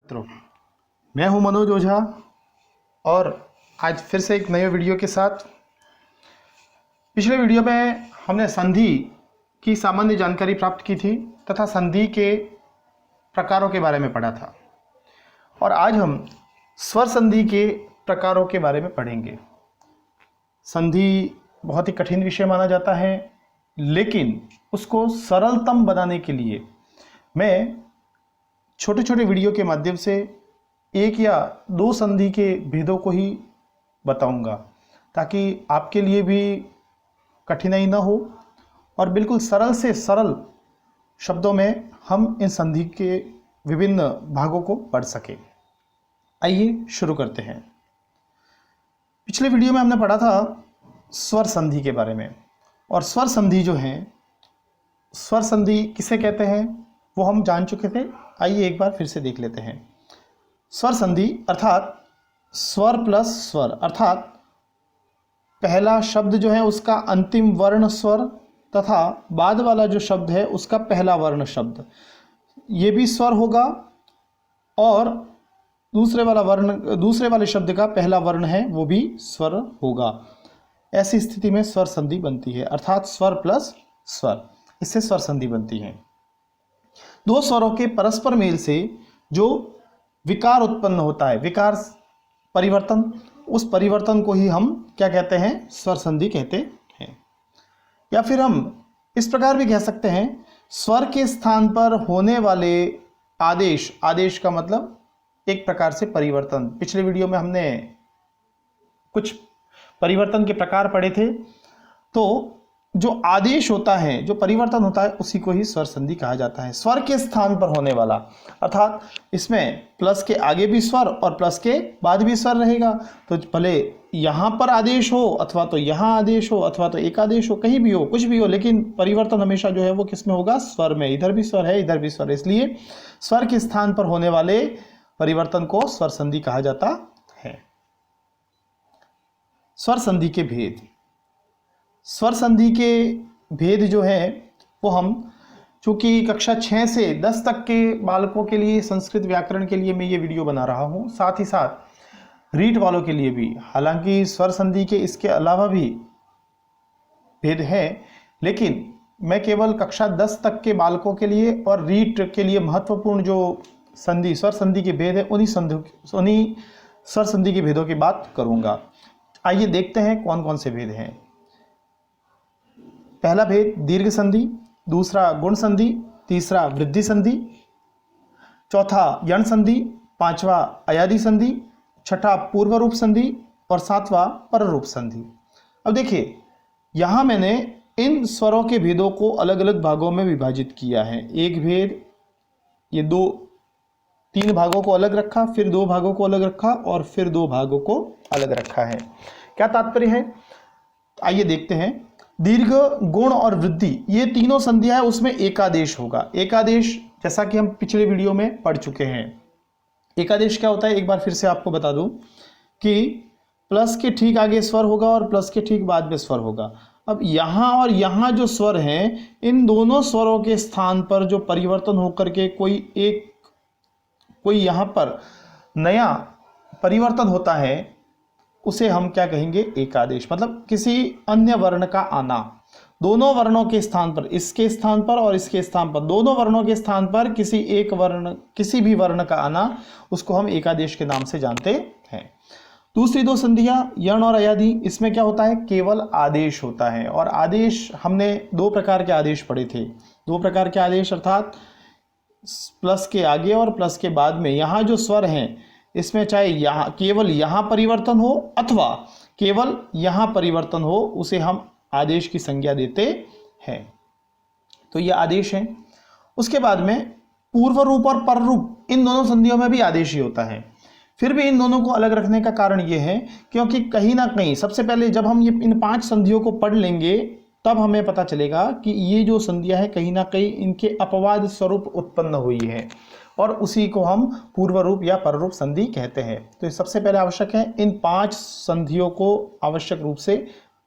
मित्रों, मैं हूं मनोज ओझा और आज फिर से एक नए वीडियो के साथ। पिछले वीडियो में हमने संधि की सामान्य जानकारी प्राप्त की थी तथा संधि के प्रकारों के बारे में पढ़ा था और आज हम स्वर संधि के प्रकारों के बारे में पढ़ेंगे। संधि बहुत ही कठिन विषय माना जाता है, लेकिन उसको सरलतम बनाने के लिए मैं छोटे छोटे वीडियो के माध्यम से एक या दो संधि के भेदों को ही बताऊंगा, ताकि आपके लिए भी कठिनाई ना हो और बिल्कुल सरल से सरल शब्दों में हम इन संधि के विभिन्न भागों को पढ़ सकें। आइए शुरू करते हैं। पिछले वीडियो में हमने पढ़ा था स्वर संधि के बारे में, और स्वर संधि जो है, स्वर संधि किसे कहते हैं वो हम जान चुके थे। आइए एक बार फिर से देख लेते हैं। स्वर संधि अर्थात स्वर प्लस स्वर, अर्थात पहला शब्द जो है उसका अंतिम वर्ण स्वर तथा बाद वाला जो शब्द है उसका पहला वर्ण शब्द, ये भी स्वर होगा, और दूसरे वाले शब्द का पहला वर्ण है वो भी स्वर होगा। ऐसी स्थिति में स्वर संधि बनती है, अर्थात स्वर प्लस स्वर, इससे स्वर संधि बनती है। दो स्वरों के परस्पर मेल से जो विकार उत्पन्न होता है, विकार परिवर्तन, उस परिवर्तन को ही हम क्या कहते हैं? स्वर संधि कहते हैं। या फिर हम इस प्रकार भी कह सकते हैं, स्वर के स्थान पर होने वाले आदेश, आदेश का मतलब एक प्रकार से परिवर्तन। पिछले वीडियो में हमने कुछ परिवर्तन के प्रकार पढ़े थे, तो जो आदेश होता है, जो परिवर्तन होता है, उसी को ही स्वर संधि कहा जाता है। स्वर के स्थान पर होने वाला, अर्थात इसमें प्लस के आगे भी स्वर और प्लस के बाद भी स्वर रहेगा, तो भले यहाँ पर आदेश हो अथवा तो यहाँ आदेश हो अथवा तो एक आदेश हो, कहीं भी हो, कुछ भी हो, लेकिन परिवर्तन हमेशा जो है वो किस में होगा? स्वर में। इधर भी स्वर है, इधर भी स्वर है, इसलिए स्वर के स्थान पर होने वाले परिवर्तन को स्वर संधि कहा जाता है। स्वर संधि के भेद। स्वर संधि के भेद जो है वो हम, चूंकि कक्षा 6 से 10 तक के बालकों के लिए संस्कृत व्याकरण के लिए मैं ये वीडियो बना रहा हूँ, साथ ही साथ रीट वालों के लिए भी। हालांकि स्वर संधि के इसके अलावा भी भेद है, लेकिन मैं केवल कक्षा 10 तक के बालकों के लिए और रीट के लिए महत्वपूर्ण जो संधि, स्वर संधि के भेद है, उन्हीं स्वर संधि के भेदों की बात करूँगा। आइए देखते हैं कौन कौन से भेद हैं। पहला भेद दीर्घ संधि, दूसरा गुण संधि, तीसरा वृद्धि संधि, चौथा यण संधि, पांचवा अयादि संधि, छठा पूर्व रूप संधि और सातवां पर रूप संधि। अब देखिए, यहाँ मैंने इन स्वरों के भेदों को अलग अलग भागों में विभाजित किया है। एक भेद, ये तीन भागों को अलग रखा, फिर दो भागों को अलग रखा और फिर दो भागों को अलग रखा है। क्या तात्पर्य है? आइए देखते हैं। दीर्घ, गुण और वृद्धि, ये तीनों संधियां, उसमें एकादेश होगा। एकादेश जैसा कि हम पिछले वीडियो में पढ़ चुके हैं। एकादेश क्या होता है, एक बार फिर से आपको बता दूं कि प्लस के ठीक आगे स्वर होगा और प्लस के ठीक बाद में स्वर होगा। अब यहाँ और यहाँ जो स्वर हैं, इन दोनों स्वरों के स्थान पर जो परिवर्तन होकर के कोई यहाँ पर नया परिवर्तन होता है, उसे हम क्या कहेंगे? एकादेश। मतलब किसी अन्य वर्ण का आना, दोनों वर्णों के स्थान पर, इसके स्थान पर और इसके स्थान पर, दोनों वर्णों के स्थान पर किसी भी वर्ण का आना, उसको हम एकादेश के नाम से जानते हैं। दूसरी दो संधियां यण और अयादि, इसमें क्या होता है? केवल आदेश होता है। और आदेश, हमने दो प्रकार के आदेश पढ़े थे। दो प्रकार के आदेश अर्थात प्लस के आगे और प्लस के बाद में। यहाँ जो स्वर हैं, इसमें चाहे यहाँ केवल यहाँ परिवर्तन हो अथवा केवल यहाँ परिवर्तन हो, उसे हम आदेश की संज्ञा देते हैं। तो ये आदेश है। उसके बाद में पूर्व रूप और पर रूप, इन दोनों संधियों में भी आदेश ही होता है। फिर भी इन दोनों को अलग रखने का कारण ये है क्योंकि कहीं ना कहीं, सबसे पहले जब हम इन 5 संधियों को पढ़ लेंगे, तब हमें पता चलेगा कि ये जो संधियां हैं कहीं ना कहीं इनके अपवाद स्वरूप उत्पन्न हुई है, और उसी को हम पूर्व रूप या पर रूप संधि कहते हैं। तो सबसे पहले आवश्यक है इन 5 संधियों को आवश्यक रूप से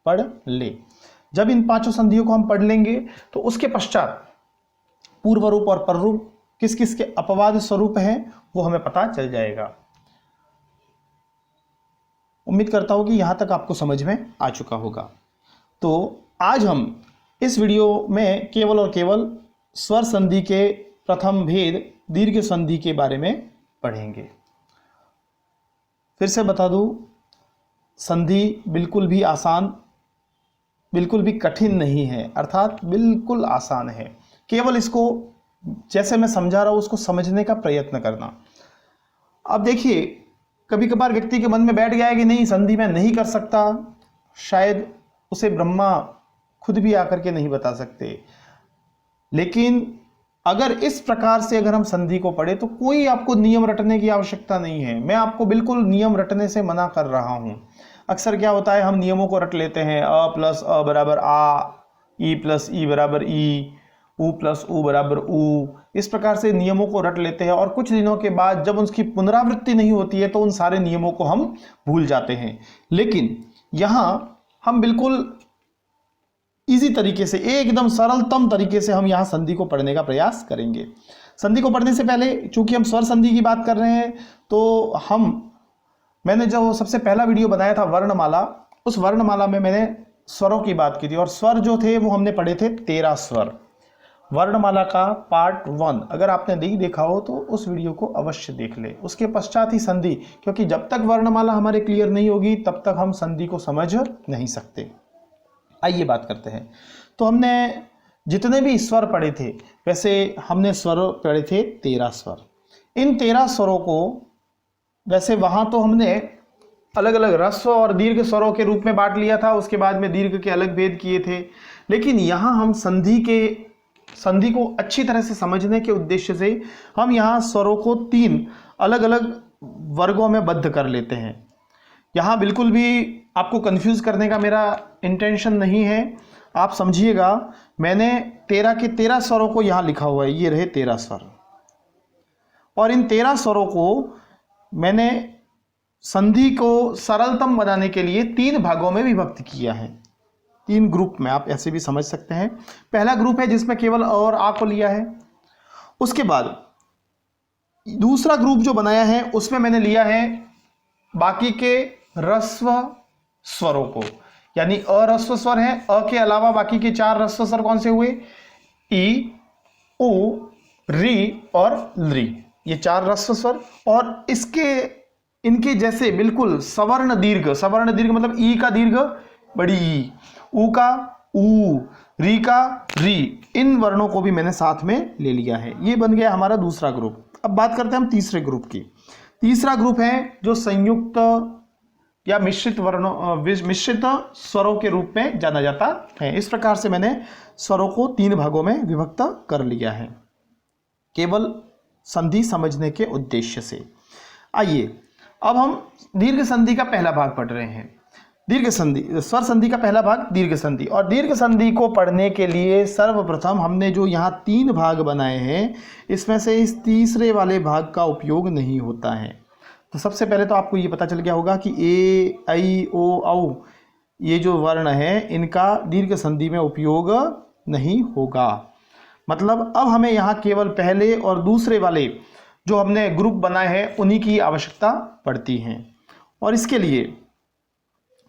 पढ़ ले। जब इन 5 संधियों को हम पढ़ लेंगे, तो उसके पश्चात पूर्व रूप और पर रूप किस किस के अपवाद स्वरूप हैं वो हमें पता चल जाएगा। उम्मीद करता हूं कि यहां तक आपको समझ में आ चुका होगा। तो आज हम इस वीडियो में केवल और केवल स्वर संधि के प्रथम भेद दीर्घ संधि के बारे में पढ़ेंगे। फिर से बता दूं, संधि बिल्कुल भी आसान, बिल्कुल भी कठिन नहीं है, अर्थात बिल्कुल आसान है। केवल इसको जैसे मैं समझा रहा हूं उसको समझने का प्रयत्न करना। अब देखिए, कभी कभार व्यक्ति के मन में बैठ गया है कि नहीं, संधि मैं नहीं कर सकता, शायद उसे ब्रह्मा खुद भी आकर के नहीं बता सकते। लेकिन अगर इस प्रकार से अगर हम संधि को पढ़े तो कोई आपको नियम रटने की आवश्यकता नहीं है। मैं आपको बिल्कुल नियम रटने से मना कर रहा हूं। अक्सर क्या होता है, हम नियमों को रट लेते हैं, अ प्लस अ बराबर आ, ई प्लस ई बराबर ई, ऊ प्लस ऊ बराबर ऊ, इस प्रकार से नियमों को रट लेते हैं और कुछ दिनों के बाद जब उसकी पुनरावृत्ति नहीं होती है तो उन सारे नियमों को हम भूल जाते हैं। लेकिन यहां हम बिल्कुल इजी तरीके से, एकदम सरलतम तरीके से हम यहां संधि को पढ़ने का प्रयास करेंगे। संधि को पढ़ने से पहले चूंकि हम स्वर संधि की बात कर रहे हैं तो मैंने जो सबसे पहला वीडियो बनाया था वर्णमाला, उस वर्णमाला में मैंने स्वरों की बात की थी और स्वर जो थे वो हमने पढ़े थे 13 स्वर। वर्णमाला का पार्ट 1 अगर आपने नहीं देखा हो तो उस वीडियो को अवश्य देख ले। उसके पश्चात ही संधि, क्योंकि जब तक वर्णमाला हमारे क्लियर नहीं होगी तब तक हम संधि को समझ नहीं सकते। आइए बात करते हैं। तो हमने जितने भी स्वर पढ़े थे, वैसे हमने स्वर पढ़े थे 13 स्वर। इन 13 स्वरों को वैसे वहां तो हमने अलग अलग ह्रस्व और दीर्घ स्वरों के रूप में बांट लिया था, उसके बाद में दीर्घ के अलग भेद किए थे। लेकिन यहां हम संधि को अच्छी तरह से समझने के उद्देश्य से हम यहां स्वरों को 3 अलग अलग वर्गों में बद्ध कर लेते हैं। यहां बिल्कुल भी आपको कंफ्यूज करने का मेरा इंटेंशन नहीं है, आप समझिएगा। मैंने 13 के 13 स्वरों को यहां लिखा हुआ है, ये रहे 13 स्वर, और इन 13 स्वरों को मैंने संधि को सरलतम बनाने के लिए 3 भागों में विभक्त किया है, 3 ग्रुप में, आप ऐसे भी समझ सकते हैं। पहला ग्रुप है जिसमें केवल अ और आ को लिया है। उसके बाद दूसरा ग्रुप जो बनाया है उसमें मैंने लिया है बाकी के ह्रस्व स्वरों को, यानी अह्रस्व स्वर है। अ के अलावा बाकी के 4 ह्रस्व स्वर कौन से हुए, ई, उ, री और ली, ये 4 ह्रस्व स्वर। और इनके जैसे बिल्कुल सवर्ण दीर्घ मतलब ई का दीर्घ बड़ी ई, ऊ का ऊ, री का री, इन वर्णों को भी मैंने साथ में ले लिया है। ये बन गया हमारा दूसरा ग्रुप। अब बात करते हैं हम तीसरे ग्रुप की। तीसरा ग्रुप है जो संयुक्त या मिश्रित स्वरों के रूप में जाना जाता है। इस प्रकार से मैंने स्वरों को 3 भागों में विभक्त कर लिया है, केवल संधि समझने के उद्देश्य से। आइए अब हम दीर्घ संधि का पहला भाग पढ़ रहे हैं। दीर्घ संधि, स्वर संधि का पहला भाग दीर्घ संधि। और दीर्घ संधि को पढ़ने के लिए सर्वप्रथम हमने जो यहाँ 3 भाग बनाए हैं, इसमें से इस तीसरे वाले भाग का उपयोग नहीं होता है। तो सबसे पहले तो आपको ये पता चल गया होगा कि ए, ऐ, ओ, औ, ये जो वर्ण है इनका दीर्घ संधि में उपयोग नहीं होगा। मतलब अब हमें यहाँ केवल पहले और दूसरे वाले जो हमने ग्रुप बनाए हैं उन्हीं की आवश्यकता पड़ती है। और इसके लिए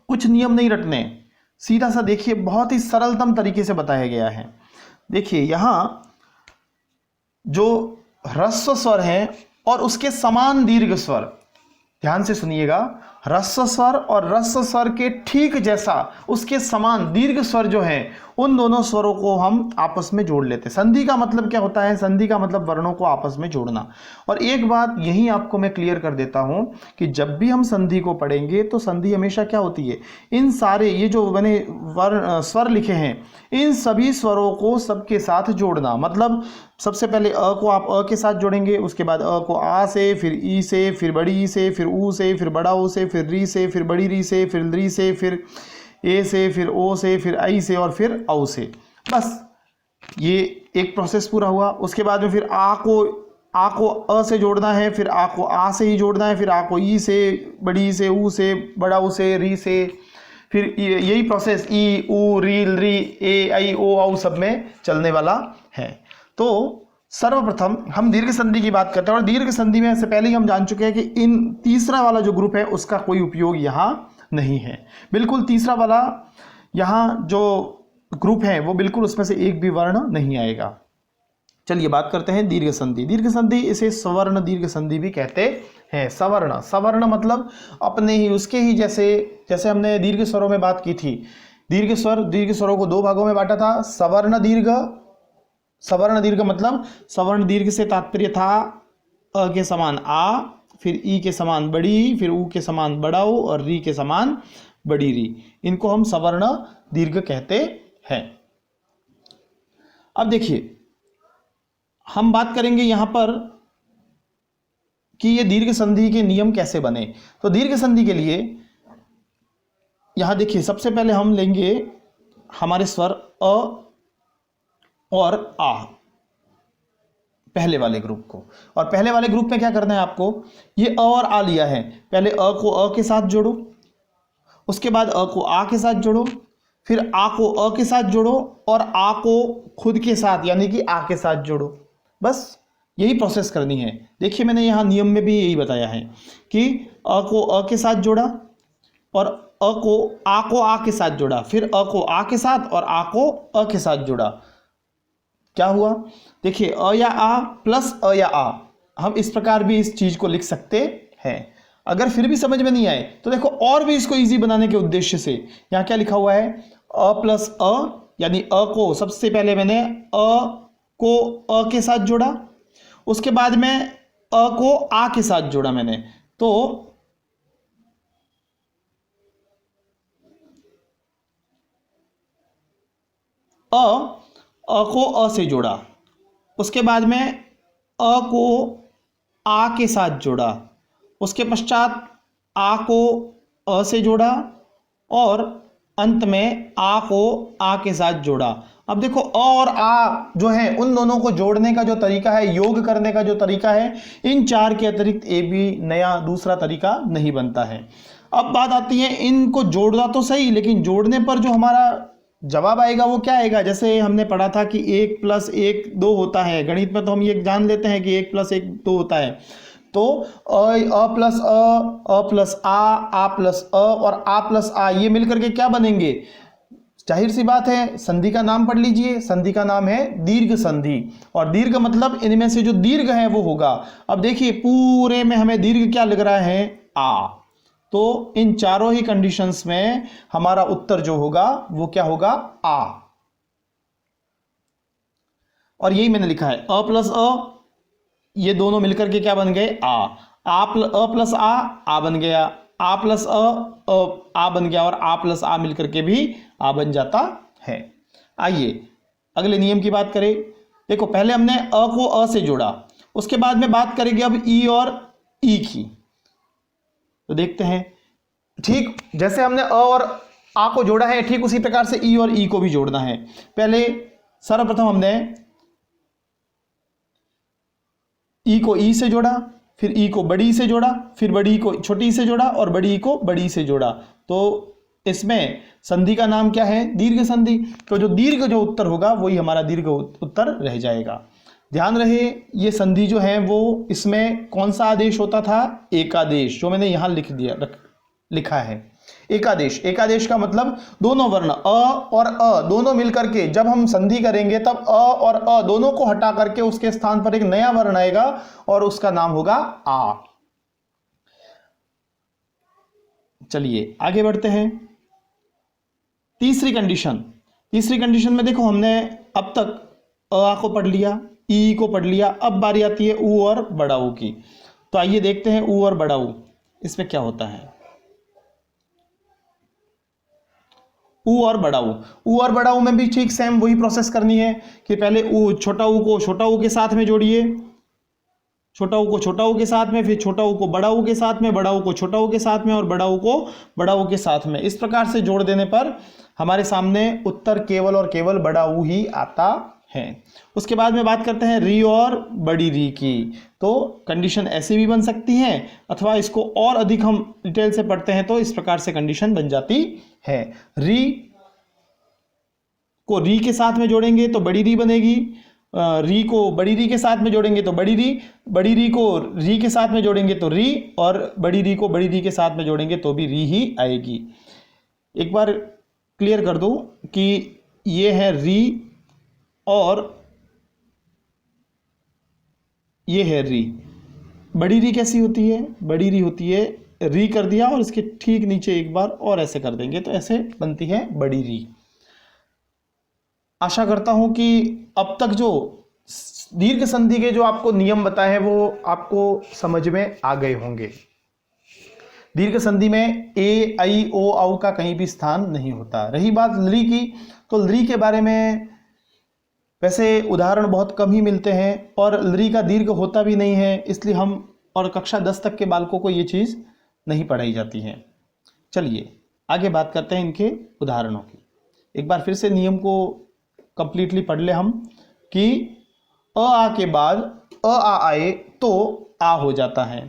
कुछ नियम नहीं रटने, सीधा सा देखिए, बहुत ही सरलतम तरीके से बताया गया है। देखिए यहां जो ह्रस्व स्वर हैं और उसके समान दीर्घ स्वर, ध्यान से सुनिएगा, ह्रस्व स्वर और ह्रस्व स्वर के ठीक जैसा उसके समान दीर्घ स्वर जो है, उन दोनों स्वरों को हम आपस में जोड़ लेते हैं। संधि का मतलब क्या होता है, संधि का मतलब वर्णों को आपस में जोड़ना। और एक बात यही आपको मैं क्लियर कर देता हूं कि जब भी हम संधि को पढ़ेंगे तो संधि हमेशा क्या होती है, इन सारे ये जो मैंने स्वर लिखे हैं इन सभी स्वरों को सबके साथ जोड़ना। मतलब सबसे पहले अ को आप अ के साथ जोड़ेंगे, उसके बाद अ को आ से, फिर ई से, फिर बड़ी ई से, फिर ऊ से, फिर बड़ा ऊ से, फिर री से, फिर बड़ी री से, फिर ली से, फिर ए से, फिर ओ से, फिर आई से और फिर औ से। बस ये एक प्रोसेस पूरा हुआ। उसके बाद में फिर आ को अ से जोड़ना है, फिर आ को आ से ही जोड़ना है, फिर आ को ई से, बड़ी ई से, ऊ से, बड़ा ऊ से, री से, फिर यही प्रोसेस ई, ऊ, री, ली, ए, आई, ओ, औ सब में चलने वाला है। तो सर्वप्रथम हम दीर्घ संधि की बात करते हैं, और दीर्घ संधि में से पहले ही हम जान चुके हैं कि इन तीसरा वाला जो ग्रुप है उसका कोई उपयोग यहाँ नहीं है। बिल्कुल तीसरा वाला यहाँ जो ग्रुप है वो बिल्कुल उसमें से एक भी वर्ण नहीं आएगा। चलिए बात करते हैं दीर्घ संधि। दीर्घ संधि इसे सवर्ण दीर्घ संधि भी कहते हैं। सवर्ण, सवर्ण मतलब अपने ही उसके ही जैसे, जैसे हमने दीर्घ स्वरों में बात की थी। दीर्घ स्वर, दीर्घ स्वरों को दो भागों में बांटा था, सवर्ण दीर्घ। सवर्ण दीर्घ मतलब सवर्ण दीर्घ से तात्पर्य था अ के समान आ, फिर ई के समान बड़ी ई, फिर ऊ के समान बड़ा ऊ और री के समान बड़ी री। इनको हम सवर्ण दीर्घ कहते हैं। अब देखिए हम बात करेंगे यहां पर कि ये दीर्घ संधि के नियम कैसे बने। तो दीर्घ संधि के लिए यहां देखिए सबसे पहले हम लेंगे हमारे स्वर अ और आ, पहले वाले ग्रुप को। और पहले वाले ग्रुप में क्या करना है आपको, ये अ और आ लिया है, पहले अ को अ के साथ जोड़ो, उसके बाद अ को आ के साथ जोड़ो, फिर आ को अ के साथ जोड़ो और आ को खुद के साथ यानी कि आ के साथ जोड़ो। बस यही प्रोसेस करनी है। देखिए मैंने यहाँ नियम में भी यही बताया है कि अ को अ के साथ जोड़ा और अ को आ के साथ जोड़ा, फिर अ को आ के साथ और आ को अ के साथ जोड़ा। क्या हुआ, देखिए अ या आ प्लस अ या आ, हम इस प्रकार भी इस चीज को लिख सकते हैं। अगर फिर भी समझ में नहीं आए तो देखो और भी इसको इजी बनाने के उद्देश्य से यहाँ क्या लिखा हुआ है, अ प्लस अ, यानी अ को सबसे पहले मैंने अ को अ के साथ जोड़ा, उसके बाद में अ को आ के साथ जोड़ा मैंने, तो अ को अ से जोड़ा, उसके बाद में अ को आ के साथ जोड़ा, उसके पश्चात आ को अ से जोड़ा और अंत में आ को आ के साथ जोड़ा। अब देखो अ और आ जो है उन दोनों को जोड़ने का जो तरीका है, योग करने का जो तरीका है, इन चार के अतिरिक्त ए भी नया दूसरा तरीका नहीं बनता है। अब बात आती है इनको जोड़ना तो सही, लेकिन जोड़ने पर जो हमारा जवाब आएगा वो क्या आएगा। जैसे हमने पढ़ा था कि 1 + 1 2 होता है, गणित में तो हम ये जान लेते हैं कि 1 + 1 2 होता है। तो अ प्लस अ प्लस आ प्लस अ और आ प्लस आ ये मिलकर के क्या बनेंगे, जाहिर सी बात है संधि का नाम पढ़ लीजिए। संधि का नाम है दीर्घ संधि, और दीर्घ मतलब इनमें से जो दीर्घ है वो होगा। अब देखिए पूरे में हमें दीर्घ क्या लग रहा है, आ, तो इन चारों ही कंडीशंस में हमारा उत्तर जो होगा वो क्या होगा, आ। और यही मैंने लिखा है अ प्लस अ, ये दोनों मिलकर के क्या बन गए, अ प्लस आ बन गया, आ प्लस आ बन गया, और आ प्लस आ मिलकर के भी आ बन जाता है। आइए अगले नियम की बात करें। देखो पहले हमने अ को अ से जोड़ा, उसके बाद में बात करेंगे अब ई और ई की। तो देखते हैं, ठीक जैसे हमने अ और आ को जोड़ा है ठीक उसी प्रकार से ई और ई को भी जोड़ना है। पहले सर्वप्रथम हमने ई को ई से जोड़ा, फिर ई को बड़ी से जोड़ा, फिर बड़ी को छोटी से जोड़ा और बड़ी को बड़ी से जोड़ा। तो इसमें संधि का नाम क्या है, दीर्घ संधि। तो जो दीर्घ जो उत्तर होगा वही हमारा दीर्घ उत्तर रह जाएगा। ध्यान रहे ये संधि जो है वो इसमें कौन सा आदेश होता था, एकादेश, जो मैंने यहां लिखा है एकादेश। एकादेश का मतलब दोनों वर्ण अ और अ दोनों मिलकर के जब हम संधि करेंगे तब अ और अ दोनों को हटा करके उसके स्थान पर एक नया वर्ण आएगा और उसका नाम होगा आ। चलिए आगे बढ़ते हैं। तीसरी कंडीशन में देखो हमने अब तक अ को पढ़ लिया, ई को पढ़ लिया, अब बारी आती है ऊ और बड़ा ऊ की। तो आइए देखते हैं ऊ और बड़ा ऊ इसमें क्या होता है। ऊ और बड़ा ऊ में भी ठीक सेम वही प्रोसेस करनी है कि पहले ऊ छोटा ऊ को छोटा ऊ के साथ में जोड़िए, छोटा ऊ को छोटा ऊ के साथ में, फिर छोटा ऊ को बड़ा ऊ के साथ में, बड़ा ऊ को छोटा ऊ के साथ में और बड़ा ऊ को बड़ा ऊ के साथ में। इस प्रकार से जोड़ देने पर हमारे सामने उत्तर केवल और केवल बड़ा ऊ ही आता है। उसके बाद में बात करते हैं री और बड़ी री की। तो कंडीशन ऐसी भी बन सकती है अथवा इसको और अधिक हम डिटेल से पढ़ते हैं तो इस प्रकार से कंडीशन बन जाती है। री को री के साथ में जोड़ेंगे तो बड़ी री बनेगी, री को बड़ी री के साथ में जोड़ेंगे तो बड़ी री को री के साथ में जोड़ेंगे तो री, और बड़ी री को बड़ी री के साथ में जोड़ेंगे तो भी री ही आएगी। एक बार क्लियर कर दूं कि ये है री और ये है री। बड़ी री कैसी होती है? बड़ी री होती है, री कर दिया और इसके ठीक नीचे एक बार और ऐसे कर देंगे तो ऐसे बनती है बड़ी री। आशा करता हूं कि अब तक जो दीर्घ संधि के जो आपको नियम बताए हैं वो आपको समझ में आ गए होंगे। दीर्घ संधि में ए, आई, ओ, औ का कहीं भी स्थान नहीं होता। रही बात लृ की, तो लृ के बारे में वैसे उदाहरण बहुत कम ही मिलते हैं और लृ का दीर्घ होता भी नहीं है, इसलिए हम और कक्षा 10 तक के बालकों को ये चीज़ नहीं पढ़ाई जाती है। चलिए आगे बात करते हैं इनके उदाहरणों की। एक बार फिर से नियम को कंप्लीटली पढ़ ले हम कि अ आ के बाद अ आ आए तो आ हो जाता है।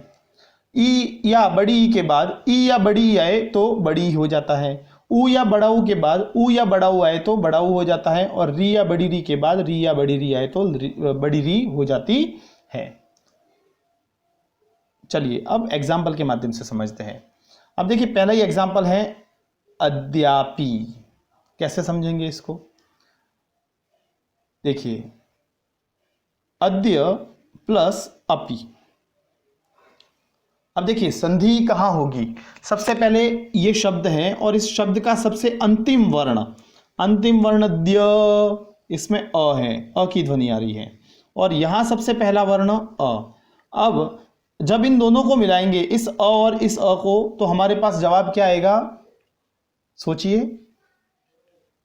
ई या बड़ी ई के बाद ई या बड़ी ई आए तो बड़ी ई हो जाता है। ऊ या बड़ा ऊ के बाद ऊ या बड़ा ऊ आए तो बड़ा ऊ हो जाता है। और री या बड़ी री के बाद री या बड़ी री आए तो बड़ी री हो जाती है। चलिए अब एग्जाम्पल के माध्यम से समझते हैं। अब देखिए पहला ही एग्जाम्पल है अद्यापि। कैसे समझेंगे इसको? देखिए अद्य प्लस अपि। अब देखिए संधि कहाँ होगी? सबसे पहले ये शब्द है और इस शब्द का सबसे अंतिम वर्ण द्य, इसमें अ है, अ की ध्वनि आ रही है और यहां सबसे पहला वर्ण अ। अब जब इन दोनों को मिलाएंगे, इस अ और इस अ को, तो हमारे पास जवाब क्या आएगा? सोचिए।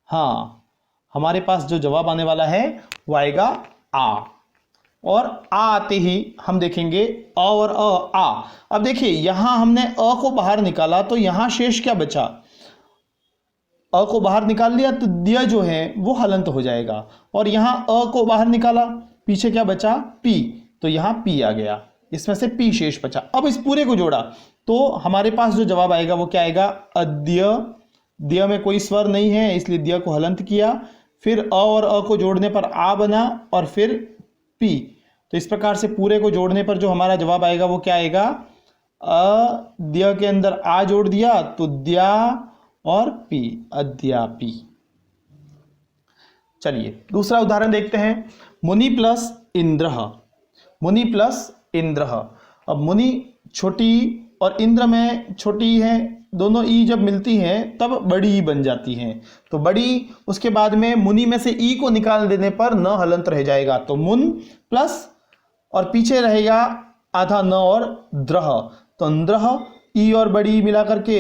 हाँ, हमारे पास जो जवाब आने वाला है वो आएगा आ। और आ आते ही हम देखेंगे अ और आ। अब देखिए यहां हमने अ को बाहर निकाला तो यहां शेष क्या बचा? अ को बाहर निकाल लिया तो द्य जो है वो हलंत हो जाएगा। और यहां अ को बाहर निकाला, पीछे क्या बचा? पी, तो यहां पी आ गया, इसमें से पी शेष बचा। अब इस पूरे को जोड़ा तो हमारे पास जो जवाब आएगा वो क्या आएगा? अद्य। द्य में कोई स्वर नहीं है इसलिए द्य को हलंत किया, फिर अ और अ को जोड़ने पर आ बना और फिर पी। तो इस प्रकार से पूरे को जोड़ने पर जो हमारा जवाब आएगा वो क्या आएगा? अद्य के अंदर आ जोड़ दिया तो द्या और पी, अद्यापि। चलिए दूसरा उदाहरण देखते हैं। मुनि प्लस इंद्र। मुनि प्लस इंद्र। अब मुनि छोटी और इंद्र में छोटी है, दोनों ई जब मिलती हैं तब बड़ी ई बन जाती हैं। तो बड़ी, उसके बाद में मुनि में से ई को निकाल देने पर न हलंत रह जाएगा, तो मुन प्लस और पीछे रहेगा आधा न और द्रह, तो द्रह। ई और बड़ी मिला करके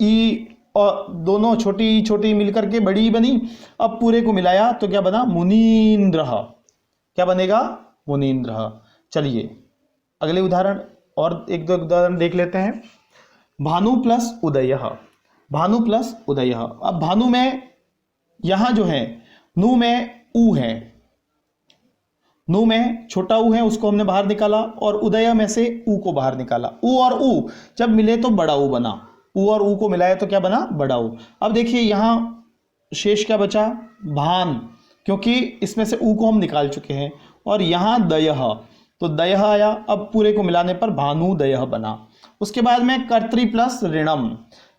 ई और दोनों छोटी मिलकर के बड़ी बनी। अब पूरे को मिलाया तो क्या बना? मुनीन्द्र। क्या बनेगा? मुनीन्द्र। चलिए अगले उदाहरण और एक दो उदाहरण देख लेते हैं। भानु प्लस उदय। भानु प्लस उदय। अब भानु में यहां जो है नु में ऊ है, नु में छोटा ऊ है उसको हमने बाहर निकाला और उदय में से ऊ को बाहर निकाला। ऊ और ऊ जब मिले तो बड़ा ऊ बना, ऊ और ऊ को मिलाया तो क्या बना? बड़ा ऊ। अब देखिए यहां शेष क्या बचा? भान, क्योंकि इसमें से ऊ को हम निकाल चुके हैं। और यहां दयः, तो दयः आया। अब पूरे को मिलाने पर भानुदयः बना। उसके बाद में कर्तृ प्लस ऋणम।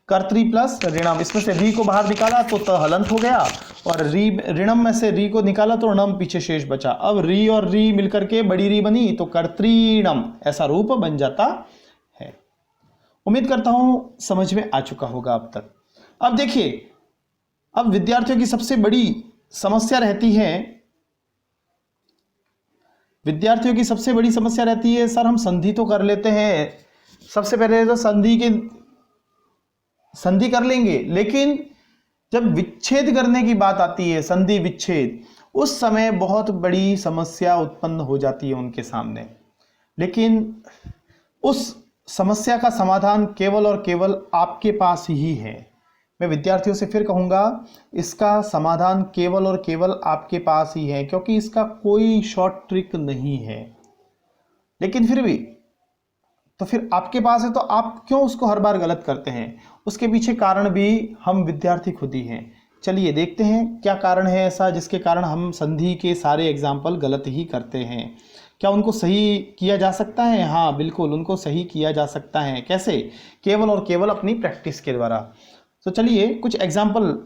कर्तृ प्लस ऋणम, इसमें से री को बाहर निकाला तो त हलंत हो गया और री ऋणम में से री को निकाला तो णम पीछे शेष बचा। अब री और री मिलकर के बड़ी री बनी तो कर्तृणम, ऐसा रूप बन जाता है। उम्मीद करता हूं समझ में आ चुका होगा अब तक। अब देखिए, अब विद्यार्थियों की सबसे बड़ी समस्या रहती है, विद्यार्थियों की सबसे बड़ी समस्या रहती है सर हम संधि तो कर लेते हैं, सबसे पहले तो संधि कर लेंगे, लेकिन जब विच्छेद करने की बात आती है, संधि विच्छेद, उस समय बहुत बड़ी समस्या उत्पन्न हो जाती है उनके सामने। लेकिन उस समस्या का समाधान केवल और केवल आपके पास ही है। मैं विद्यार्थियों से फिर कहूँगा, इसका समाधान केवल और केवल आपके पास ही है, क्योंकि इसका कोई शॉर्ट ट्रिक नहीं है। लेकिन फिर भी, तो फिर आपके पास है तो आप क्यों उसको हर बार गलत करते हैं? उसके पीछे कारण भी हम विद्यार्थी खुद ही हैं। चलिए देखते हैं क्या कारण है ऐसा जिसके कारण हम संधि के सारे एग्जाम्पल गलत ही करते हैं। क्या उनको सही किया जा सकता है? हाँ बिल्कुल, उनको सही किया जा सकता है। कैसे? केवल और केवल अपनी प्रैक्टिस के द्वारा। तो चलिए कुछ एग्जाम्पल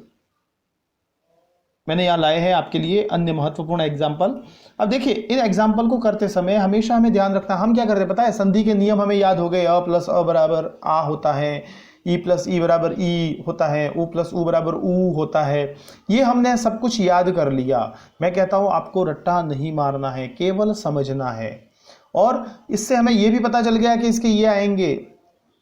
मैंने यहाँ लाए हैं आपके लिए, अन्य महत्वपूर्ण एग्जाम्पल। अब देखिए इन एग्जाम्पल को करते समय हमेशा हमें ध्यान रखना, हम क्या करते हैं पता है, संधि के नियम हमें याद हो गए। अ प्लस अ बराबर आ होता है, ई प्लस ई बराबर ई होता है, उ प्लस उ बराबर ऊ होता है। ये हमने सब कुछ याद कर लिया। मैं कहता हूँ आपको रट्टा नहीं मारना है, केवल समझना है। और इससे हमें ये भी पता चल गया कि इसके ये आएंगे,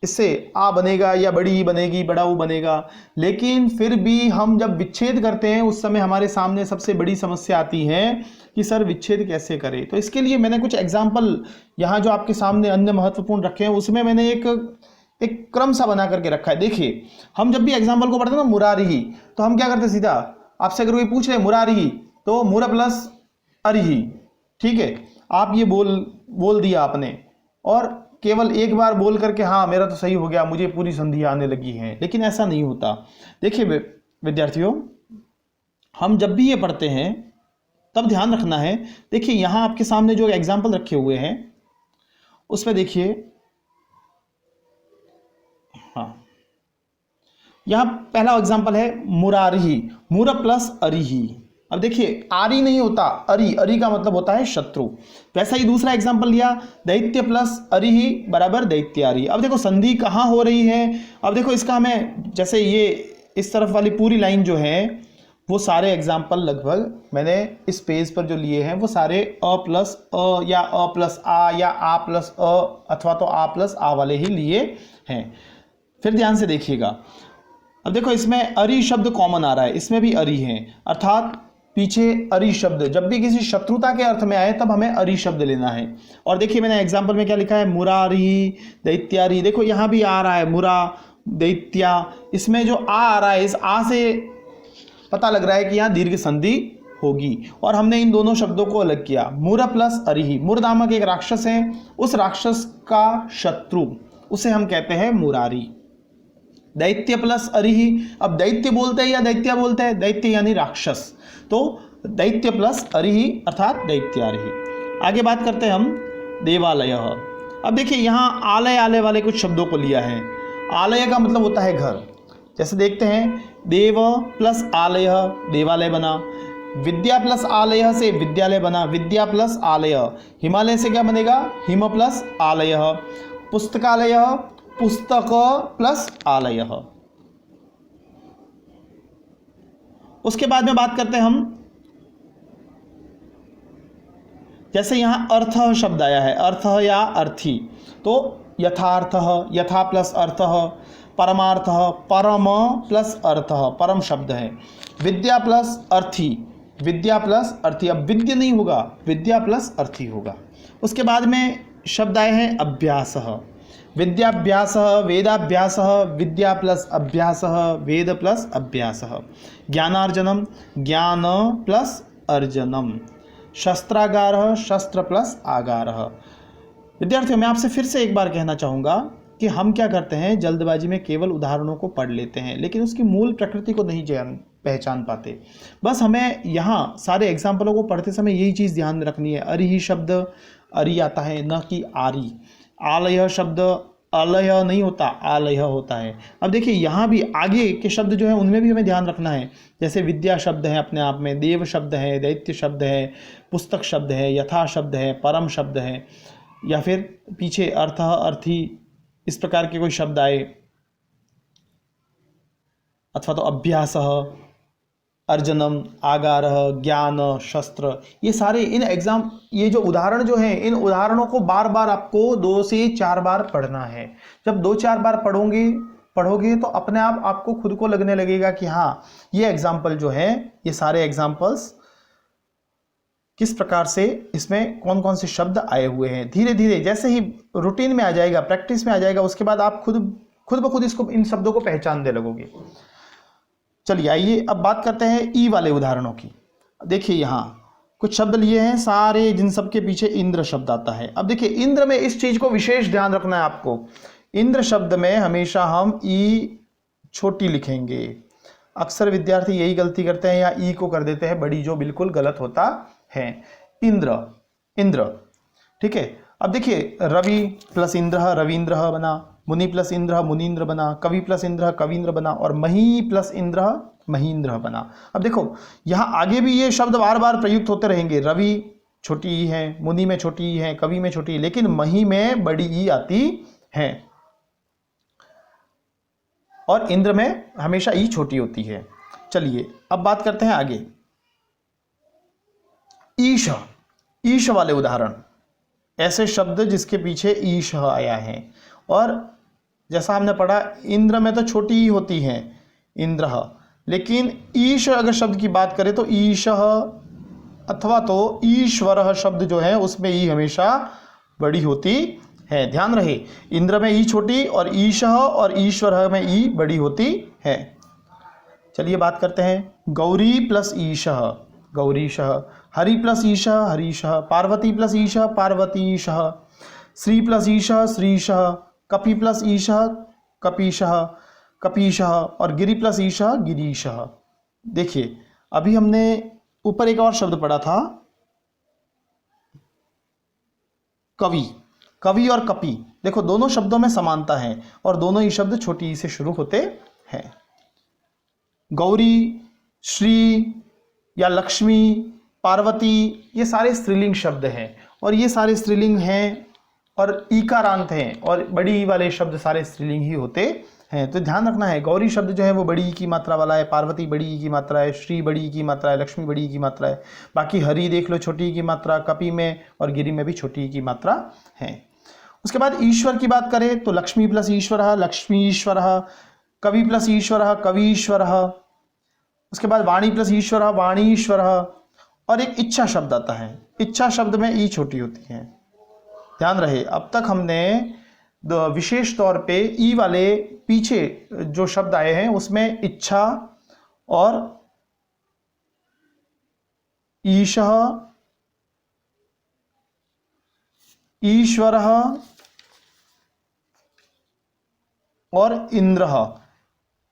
इससे आ बनेगा या बड़ी ई बनेगी, बड़ा ऊ बनेगा। लेकिन फिर भी हम जब विच्छेद करते हैं उस समय हमारे सामने सबसे बड़ी समस्या आती है कि सर विच्छेद कैसे करें। तो इसके लिए मैंने कुछ एग्जाम्पल यहाँ जो आपके सामने अन्य महत्वपूर्ण रखे हैं उसमें मैंने एक क्रम सा बना करके रखा है। देखिए हम जब भी एग्जाम्पल को पढ़ते हैं ना, मुरारी, तो हम क्या करते हैं, सीधा आपसे अगर कोई पूछ रहे मुरारी तो मुरा प्लस अरिही, ठीक है, आप ये बोल दिया आपने और केवल एक बार बोल करके हाँ मेरा तो सही हो गया, मुझे पूरी संधि आने लगी है। लेकिन ऐसा नहीं होता। देखिए विद्यार्थियों, हम जब भी ये पढ़ते हैं तब ध्यान रखना है। देखिए यहाँ आपके सामने जो एग्जाम्पल रखे हुए हैं उसमें देखिए, हाँ यहाँ पहला एग्जाम्पल है मुरारी, मुरा प्लस अरिही। अब देखिए आरी नहीं होता, अरी, अरी का मतलब होता है शत्रु। वैसा ही दूसरा एग्जाम्पल लिया, दैत्य प्लस अरिही बराबर दैत्यारी। अब देखो संधि कहाँ हो रही है। अब देखो इसका हमें, जैसे ये इस तरफ वाली पूरी लाइन जो है वो सारे एग्जाम्पल लगभग मैंने इस पेज पर जो लिए हैं वो सारे अ प्लस अ या अ प्लस आ या आ प्लस अ अथवा तो आ प्लस आ वाले ही लिए हैं। फिर ध्यान से देखिएगा, अब देखो इसमें अरि शब्द कॉमन आ रहा है, इसमें भी अरि है, अर्थात पीछे अरि शब्द जब भी किसी शत्रुता के अर्थ में आए तब हमें अरि शब्द लेना है। और देखिए मैंने एग्जाम्पल में क्या लिखा है, मुरारी दैत्यारी। देखो यहाँ भी आ रहा है मुरा दैत्या, इसमें जो आ रहा है इस आ से पता लग रहा है कि यहाँ दीर्घ संधि होगी। और हमने इन दोनों शब्दों को अलग किया, मुर प्लस अरिही। मुर नामक एक राक्षस है, उस राक्षस का शत्रु उसे हम कहते हैं मुरारी। दैत्य प्लस अरिही, अब दैत्य बोलते हैं या दैत्या बोलते हैं, दैत्य यानी राक्षस, तो दैत्य प्लस अरिही अर्थात दैत्यारिही। आगे बात करते हैं हम देवालय। अब देखिए यहाँ आलय आलय वाले कुछ शब्दों को लिया है। आलय का मतलब होता है घर। जैसे देखते हैं देव प्लस आलय देवालय बना, विद्या प्लस आलय से विद्यालय बना, विद्या प्लस आलय, हिमालय से क्या बनेगा, हिम प्लस आलय, पुस्तकालय पुस्तक प्लस आलय। उसके बाद में बात करते हैं हम, जैसे यहां अर्थ शब्द आया है, अर्थ या अर्थी, तो यथार्थ, यथा प्लस अर्थ, परमार्थ, परम प्लस अर्थ, परम शब्द है। विद्या प्लस अर्थी, विद्या प्लस अर्थी, अब विद्या नहीं होगा, विद्या प्लस अर्थी होगा। उसके बाद में शब्द आए हैं अभ्यास, विद्याभ्यास, वेदाभ्यास, विद्या प्लस अभ्यास, वेद प्लस अभ्यास, ज्ञानार्जनम, ज्ञान प्लस अर्जनम, शस्त्रागार, शस्त्र प्लस आगार। विद्यार्थियों मैं आपसे फिर से एक बार कहना चाहूँगा कि हम क्या करते हैं, जल्दबाजी में केवल उदाहरणों को पढ़ लेते हैं लेकिन उसकी मूल प्रकृति को नहीं पहचान पाते। बस हमें यहाँ सारे एग्जाम्पलों को पढ़ते समय यही चीज़ ध्यान रखनी है, अरि शब्द अरि आता है न कि आरी। आलय शब्द अलय नहीं होता, आलय होता है। अब देखिए यहाँ भी आगे के शब्द जो है उनमें भी हमें ध्यान रखना है। जैसे विद्या शब्द है अपने आप में, देव शब्द है, दैत्य शब्द है, पुस्तक शब्द है, यथा शब्द है, परम शब्द है, या फिर पीछे अर्थ अर्थी इस प्रकार के कोई शब्द आए, अथवा तो अभ्यास, अर्जनम, आगार, ज्ञान, शस्त्र, ये सारे ये जो उदाहरण जो हैं इन उदाहरणों को बार बार आपको 2 से 4 बार पढ़ना है। जब 2-4 बार पढ़ोगे तो अपने आप आपको खुद को लगने लगेगा कि हाँ ये एग्जाम्पल जो है, ये सारे एग्जाम्पल्स किस प्रकार से इसमें कौन कौन से शब्द आए हुए हैं। धीरे धीरे जैसे ही रूटीन में आ जाएगा, प्रैक्टिस में आ जाएगा, उसके बाद आप खुद ब खुद इसको, इन शब्दों को पहचानने लगोगे। चलिए आइए अब बात करते हैं ई वाले उदाहरणों की। देखिए यहाँ कुछ शब्द लिए हैं सारे, जिन सब के पीछे इंद्र शब्द आता है। अब देखिए इंद्र में इस चीज को विशेष ध्यान रखना है आपको। इंद्र शब्द में हमेशा हम ई छोटी लिखेंगे, अक्सर विद्यार्थी यही गलती करते हैं या ई को कर देते हैं बड़ी, जो बिल्कुल गलत होता है। इंद्र, इंद्र, ठीक है। अब देखिए रवि प्लस इंद्र रविंद्र बना, मुनि प्लस इंद्र मुनीन्द्र बना, कवि प्लस इंद्र कविंद्र बना, और मही प्लस इंद्र महींद्र बना। अब देखो यहाँ आगे भी ये शब्द बार बार प्रयुक्त होते रहेंगे। रवि छोटी ई है, मुनि में छोटी ई है, कवि में छोटी ई, लेकिन मही में बड़ी ई आती है और इंद्र में हमेशा ई छोटी होती है। चलिए अब बात करते हैं आगे। ईश, ईश वाले उदाहरण, ऐसे शब्द जिसके पीछे ईश आया है। और जैसा हमने पढ़ा इंद्र में तो छोटी ई होती है इंद्र, लेकिन ईश अगर शब्द की बात करें तो ईश अथवा तो ईश्वर शब्द जो है उसमें ई हमेशा बड़ी होती है। ध्यान रहे, इंद्र में ई छोटी और ईश और ईश्वर में ई बड़ी होती है। चलिए बात करते हैं। गौरी प्लस ईश गौरीश, हरि प्लस ईश हरीश, पार्वती प्लस ईश पार्वतीश, श्री प्लस ईश श्रीश, कपि प्लस ईश कपीश कपीश, और गिरि प्लस ईश गिरीश। देखिए अभी हमने ऊपर एक और शब्द पढ़ा था कवि, कवि और कपि। देखो दोनों शब्दों में समानता है और दोनों ही शब्द छोटी ई से शुरू होते हैं। गौरी, श्री या लक्ष्मी, पार्वती, ये सारे स्त्रीलिंग शब्द हैं और ये सारे स्त्रीलिंग हैं और ईकारांत हैं, और बड़ी ई वाले शब्द सारे स्त्रीलिंग ही होते हैं। तो ध्यान रखना है, गौरी शब्द जो है वो बड़ी ई की मात्रा वाला है, पार्वती बड़ी ई की मात्रा है, श्री बड़ी ई की मात्रा है, लक्ष्मी बड़ी ई की मात्रा है। बाकी हरि देख लो छोटी ई की मात्रा, कपि में और गिरि में भी छोटी ई की मात्रा है। उसके बाद ईश्वर की बात करें तो लक्ष्मी प्लस ईश्वर लक्ष्मीश्वर, कवि प्लस ईश्वर कवीश्वर, उसके बाद वाणी प्लस ईश्वर वाणीश्वर, और एक इच्छा शब्द आता है। इच्छा शब्द में ई छोटी होती है। ध्यान रहे, अब तक हमने विशेष तौर पे ई वाले पीछे जो शब्द आए हैं उसमें इच्छा और ईश, ईश्वर और इंद्र,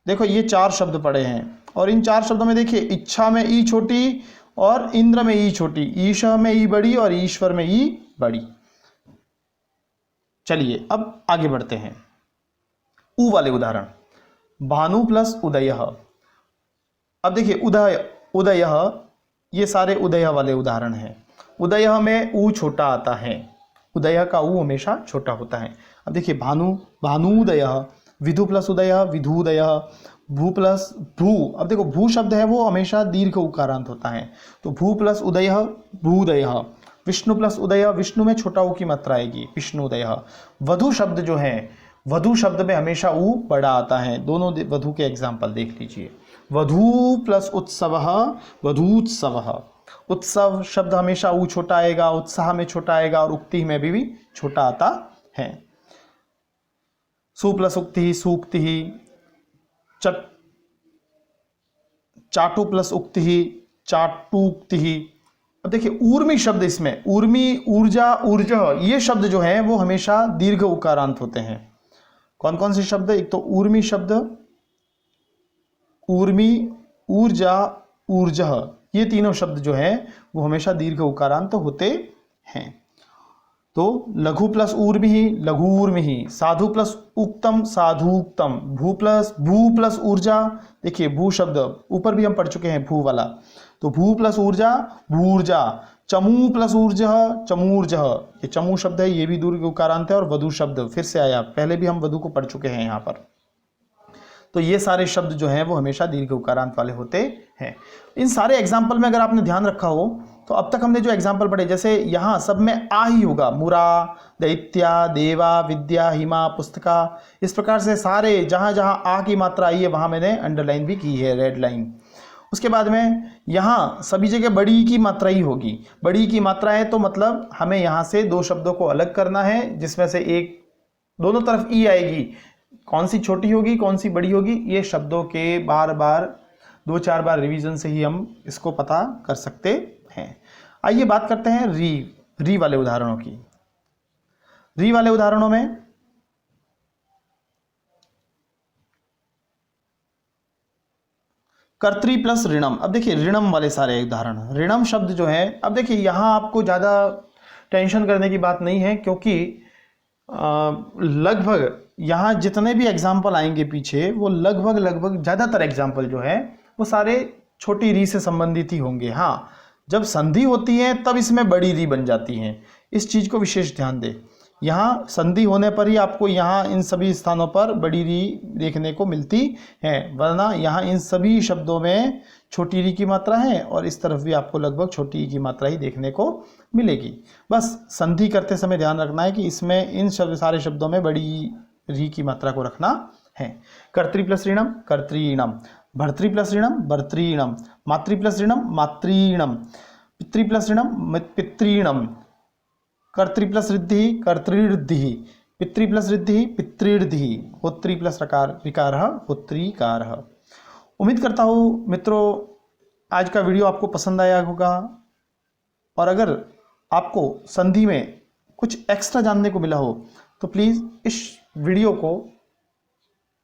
देखो ये 4 शब्द पड़े हैं और इन 4 शब्दों में देखिए इच्छा में ई छोटी और इंद्र में ई छोटी, ईश में ई बड़ी और ईश्वर में ई बड़ी। चलिए अब आगे बढ़ते हैं। उ वाले उदाहरण, भानु प्लस उदय। अब देखिए उदय, उदय, ये सारे उदय वाले उदाहरण हैं। उदय में ऊ छोटा आता है, उदय का ऊ हमेशा छोटा होता है। अब देखिए भानु, भानुदय, विधु प्लस उदय विधुदय, भू प्लस भू। अब देखो भू शब्द है वो हमेशा दीर्घ उकारांत होता है, तो भू प्लस उदय भूदय। विष्णु प्लस उदय, विष्णु में छोटा ऊ की मात्रा आएगी विष्णुदय। वधु शब्द जो है, वधु शब्द में हमेशा ऊ बड़ा आता है। दोनों वधु के एग्जाम्पल देख लीजिए। वधू प्लस उत्सव वधूत्सव, उत्सव शब्द हमेशा ऊ छोटा आएगा, उत्साह में छोटा आएगा और उक्ति में भी छोटा आता है। सु प्लस उक्ति सूक्ति, चाटु प्लस उक्ति चाटुक्ति। अब देखिए ऊर्मी शब्द, इसमें ऊर्मी, ऊर्जा, ऊर्ज, ये शब्द जो है वो हमेशा दीर्घ उकारांत होते हैं। कौन कौन से शब्द? एक तो ऊर्मी शब्द, ऊर्मी, ऊर्जा, ऊर्ज, ये तीनों शब्द जो है वो हमेशा दीर्घ उकारांत होते हैं। तो लघु प्लस ऊर्मी लघूर्मी, साधु प्लस उक्तम साधुक्तम, भू प्लस ऊर्जा। देखिए भू शब्द ऊपर भी हम पढ़ चुके हैं, भू वाला, तो भू प्लस ऊर्जा भूर्जा। चमू प्लस ऊर्जा चमूर्ज, ये चमू शब्द है, ये भी दीर्घ उकारांत है। और वधु शब्द फिर से आया, पहले भी हम वधु को पढ़ चुके हैं यहाँ पर। तो ये सारे शब्द जो हैं वो हमेशा दीर्घ उकारांत वाले होते हैं। इन सारे एग्जाम्पल में अगर आपने ध्यान रखा हो तो अब तक हमने जो एग्जाम्पल पढ़े, जैसे यहाँ सब में आ ही होगा, मुरा, दैत्या, देवा, विद्या, हिमा, पुस्तका, इस प्रकार से सारे जहाँ जहाँ आ की मात्रा आई है वहाँ मैंने अंडरलाइन भी की है, रेड लाइन। उसके बाद में यहाँ सभी जगह बड़ी की मात्रा ही होगी। बड़ी की मात्रा है तो मतलब हमें यहाँ से 2 शब्दों को अलग करना है, जिसमें से एक दोनों तरफ ई आएगी। कौन सी छोटी होगी कौन सी बड़ी होगी, ये शब्दों के बार बार 2-4 बार रिवीजन से ही हम इसको पता कर सकते हैं। आइए बात करते हैं री वाले उदाहरणों की। री वाले उदाहरणों में कर्तरी प्लस ऋणम। अब देखिए ऋणम वाले सारे उदाहरण, ऋणम शब्द जो है, अब देखिए यहाँ आपको ज़्यादा टेंशन करने की बात नहीं है, क्योंकि लगभग यहाँ जितने भी एग्जाम्पल आएंगे पीछे, वो लगभग ज़्यादातर एग्जाम्पल जो है वो सारे छोटी री से संबंधित ही होंगे। हाँ, जब संधि होती है तब इसमें बड़ी री बन जाती हैं, इस चीज़ को विशेष ध्यान दें। यहाँ संधि होने पर ही आपको यहाँ इन सभी स्थानों पर बड़ी री देखने को मिलती है, वरना यहाँ इन सभी शब्दों में छोटी री की मात्रा है और इस तरफ भी आपको लगभग छोटी ई की मात्रा ही देखने को मिलेगी। बस संधि करते समय ध्यान रखना है कि इसमें इन सारे शब्दों में बड़ी री की मात्रा को रखना है। कर्तरी प्लस ऋणम कर्तृणम, भर्तृ प्लस ऋणम भर्तृणम, मातृ प्लस ऋणम मातृणम, पितृ प्लस ऋणम पितृणम, कर्तृ प्लस ऋद्धि कर्तृऋद्धि, पितृ प्लस ऋद्धि पितृऋद्धि, होत्री प्लस विकारः होत्रीकारः। उम्मीद करता हूँ मित्रों आज का वीडियो आपको पसंद आया होगा, और अगर आपको संधि में कुछ एक्स्ट्रा जानने को मिला हो तो प्लीज़ इस वीडियो को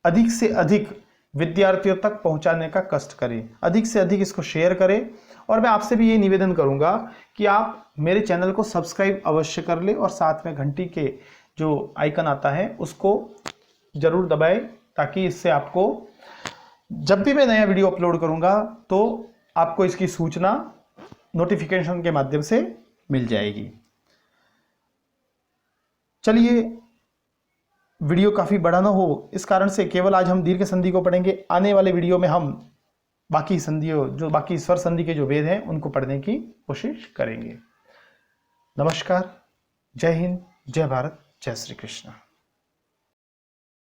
अधिक से अधिक विद्यार्थियों तक पहुंचाने का कष्ट करें, अधिक से अधिक इसको शेयर करें। और मैं आपसे भी ये निवेदन करूंगा कि आप मेरे चैनल को सब्सक्राइब अवश्य कर लें और साथ में घंटी के जो आइकन आता है उसको ज़रूर दबाएं, ताकि इससे आपको जब भी मैं नया वीडियो अपलोड करूंगा तो आपको इसकी सूचना नोटिफिकेशन के माध्यम से मिल जाएगी। चलिए, वीडियो काफ़ी बड़ा ना हो इस कारण से केवल आज हम दीर्घ संधि को पढ़ेंगे। आने वाले वीडियो में हम बाकी संधियों जो बाकी स्वर संधि के जो वेद हैं उनको पढ़ने की कोशिश करेंगे। नमस्कार, जय हिंद, जय भारत, जय श्री कृष्ण।